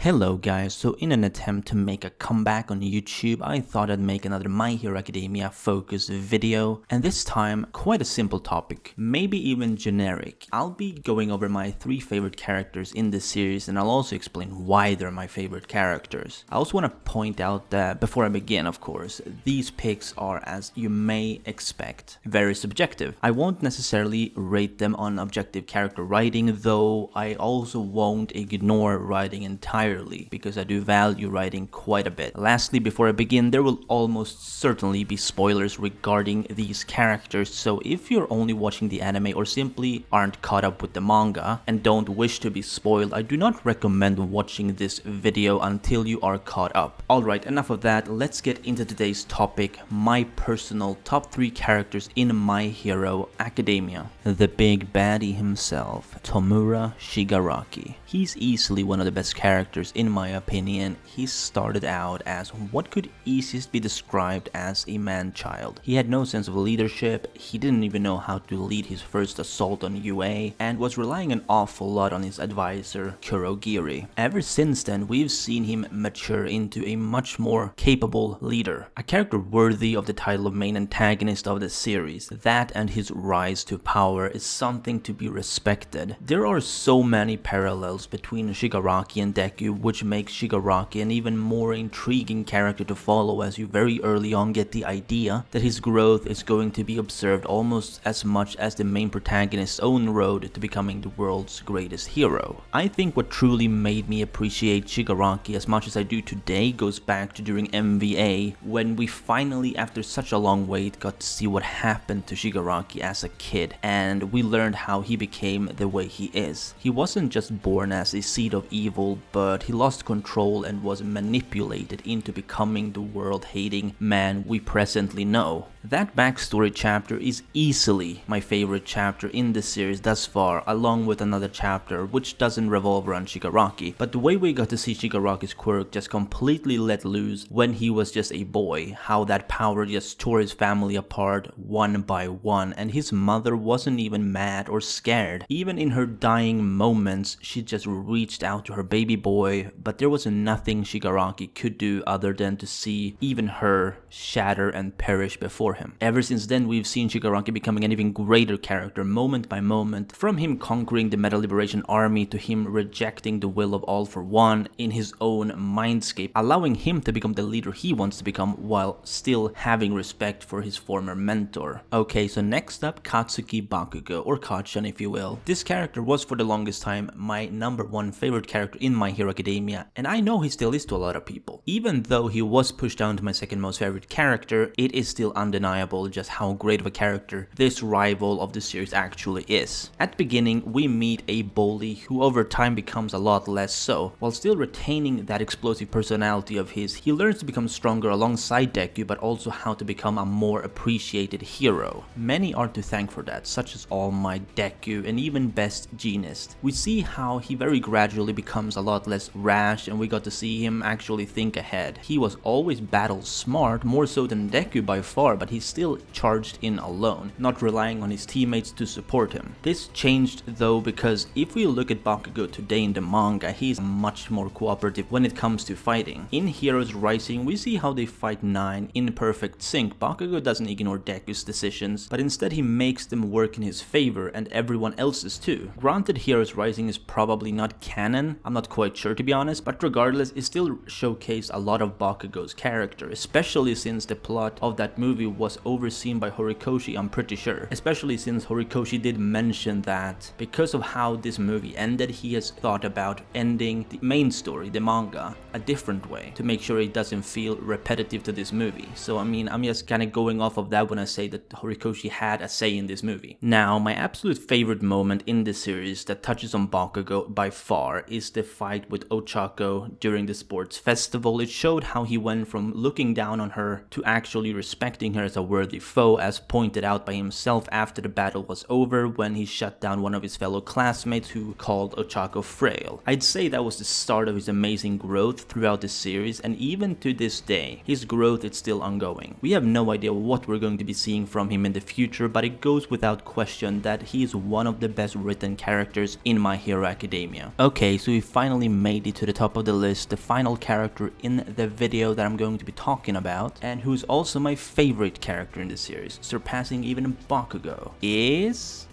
Hello guys, so in an attempt to make a comeback on YouTube, I thought I'd make another My Hero Academia focused video, and this time quite a simple topic, maybe even generic. I'll be going over my 3 favorite characters in this series, and I'll also explain why they're my favorite characters. I also want to point out that, before I begin of course, these picks are, as you may expect, very subjective. I won't necessarily rate them on objective character writing, though I also won't ignore writing entirely, because I do value writing quite a bit. Lastly, before I begin, there will almost certainly be spoilers regarding these characters, so if you're only watching the anime or simply aren't caught up with the manga and don't wish to be spoiled, I do not recommend watching this video until you are caught up. Alright, enough of that, let's get into today's topic, my personal top 3 characters in My Hero Academia. The big baddie himself, Tomura Shigaraki. He's easily one of the best characters in my opinion. He started out as what could easiest be described as a man-child. He had no sense of leadership, he didn't even know how to lead his first assault on UA, and was relying an awful lot on his advisor, Kurogiri. Ever since then, we've seen him mature into a much more capable leader. A character worthy of the title of main antagonist of the series. That and his rise to power is something to be respected. There are so many parallels between Shigaraki and Deku, which makes Shigaraki an even more intriguing character to follow, as you very early on get the idea that his growth is going to be observed almost as much as the main protagonist's own road to becoming the world's greatest hero. I think what truly made me appreciate Shigaraki as much as I do today goes back to during MVA, when we finally, after such a long wait, got to see what happened to Shigaraki as a kid, and we learned how he became the way he is. He wasn't just born as a seed of evil, but he lost control and was manipulated into becoming the world-hating man we presently know. That backstory chapter is easily my favorite chapter in the series thus far, along with another chapter which doesn't revolve around Shigaraki, but the way we got to see Shigaraki's quirk just completely let loose when he was just a boy, how that power just tore his family apart one by one, and his mother wasn't even mad or scared. Even in her dying moments, she just reached out to her baby boy, but there was nothing Shigaraki could do other than to see even her shatter and perish before him. Ever since then, we've seen Shigaraki becoming an even greater character moment by moment, from him conquering the Metal Liberation Army to him rejecting the will of All for One in his own mindscape, allowing him to become the leader he wants to become while still having respect for his former mentor. Okay, so next up, Katsuki Bakugo, or Kacchan if you will. This character was for the longest time my #1 favorite character in My Hero Academia, and I know he still is to a lot of people. Even though he was pushed down to my second most favorite character, it is still undeniable just how great of a character this rival of the series actually is. At the beginning, we meet a bully who over time becomes a lot less so. While still retaining that explosive personality of his, he learns to become stronger alongside Deku, but also how to become a more appreciated hero. Many are to thank for that, such as All Might, Deku, and even Best Jeanist. We see how he very gradually becomes a lot less rash, and we got to see him actually think ahead. He was always battle smart, more so than Deku by far, but he still charged in alone, not relying on his teammates to support him. This changed though, because if we look at Bakugo today in the manga, he's much more cooperative when it comes to fighting. In Heroes Rising, we see how they fight 9 in perfect sync. Bakugo doesn't ignore Deku's decisions, but instead he makes them work in his favor and everyone else's too. Granted, Heroes Rising is probably not canon, I'm not quite sure to be honest, but regardless, it still showcased a lot of Bakugo's character, especially since the plot of that movie was overseen by Horikoshi, I'm pretty sure. Especially since Horikoshi did mention that because of how this movie ended, he has thought about ending the main story, the manga, a different way to make sure it doesn't feel repetitive to this movie. So I mean, I'm just kind of going off of that when I say that Horikoshi had a say in this movie. Now, my absolute favorite moment in this series that touches on Bakugo by far is the fight with Ochako during the sports festival. It showed how he went from looking down on her to actually respecting her honor as a worthy foe, as pointed out by himself after the battle was over when he shut down one of his fellow classmates who called Ochako frail. I'd say that was the start of his amazing growth throughout the series, and even to this day, his growth is still ongoing. We have no idea what we're going to be seeing from him in the future, but it goes without question that he is one of the best written characters in My Hero Academia. Okay, so we finally made it to the top of the list, the final character in the video that I'm going to be talking about, and who's also my favorite character in the series, surpassing even Bakugo, is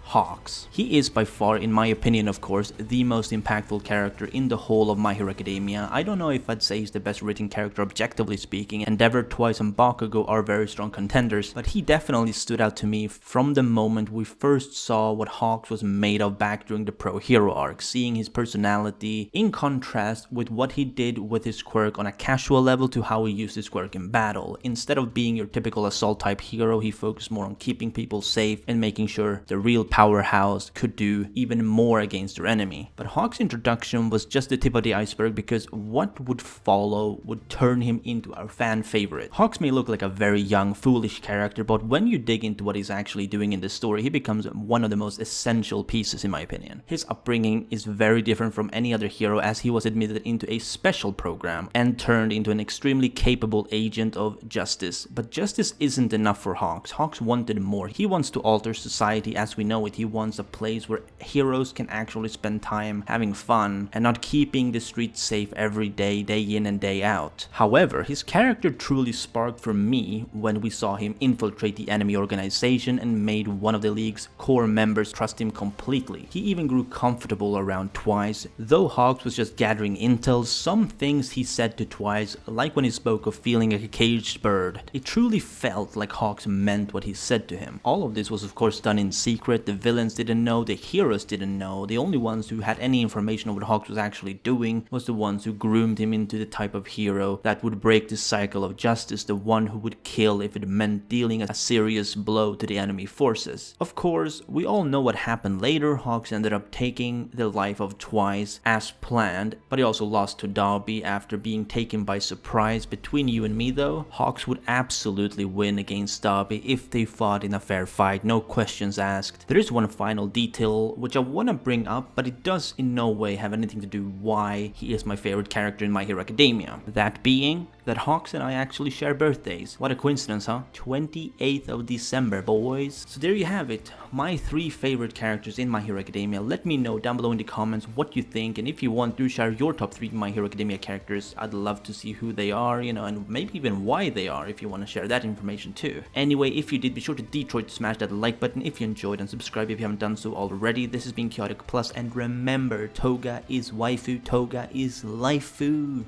Hawks. He is by far, in my opinion of course, the most impactful character in the whole of My Hero Academia. I don't know if I'd say he's the best written character objectively speaking. Endeavor, Twice, and Bakugo are very strong contenders, but he definitely stood out to me from the moment we first saw what Hawks was made of back during the Pro Hero arc, seeing his personality in contrast with what he did with his quirk on a casual level to how he used his quirk in battle. Instead of being your typical assault type hero, he focused more on keeping people safe and making sure the real powerhouse could do even more against their enemy. But Hawk's introduction was just the tip of the iceberg, because what would follow would turn him into our fan favorite. Hawks may look like a very young, foolish character, but when you dig into what he's actually doing in the story, he becomes one of the most essential pieces in my opinion. His upbringing is very different from any other hero, as he was admitted into a special program and turned into an extremely capable agent of justice. But justice isn't enough for Hawks. Hawks wanted more. He wants to alter society as we know it. He wants a place where heroes can actually spend time having fun and not keeping the streets safe every day, day in and day out. However, his character truly sparked for me when we saw him infiltrate the enemy organization and made one of the league's core members trust him completely. He even grew comfortable around Twice. Though Hawks was just gathering intel, some things he said to Twice, like when he spoke of feeling like a caged bird, it truly felt like Hawks meant what he said to him. All of this was of course done in secret. The villains didn't know, the heroes didn't know. The only ones who had any information of what Hawks was actually doing was the ones who groomed him into the type of hero that would break the cycle of justice, the one who would kill if it meant dealing a serious blow to the enemy forces. Of course, we all know what happened later. Hawks ended up taking the life of Twice as planned, but he also lost to Darby after being taken by surprise. Between you and me though, Hawks would absolutely win against Darby if they fought in a fair fight, no questions asked. There is one final detail which I want to bring up, but it does in no way have anything to do why he is my favorite character in My Hero Academia. That being that Hawks and I actually share birthdays. What a coincidence, huh? 28th of December, boys. So there you have it, my 3 favorite characters in My Hero Academia. Let me know down below in the comments what you think, and if you want to share your top 3 My Hero Academia characters, I'd love to see who they are, you know, and maybe even why they are if you want to share that information too. Anyway, if you did, be sure to Detroit smash that like button if you enjoyed, and subscribe if you haven't done so already. This has been Chaotic Plus, and remember, Toga is waifu, Toga is laifu.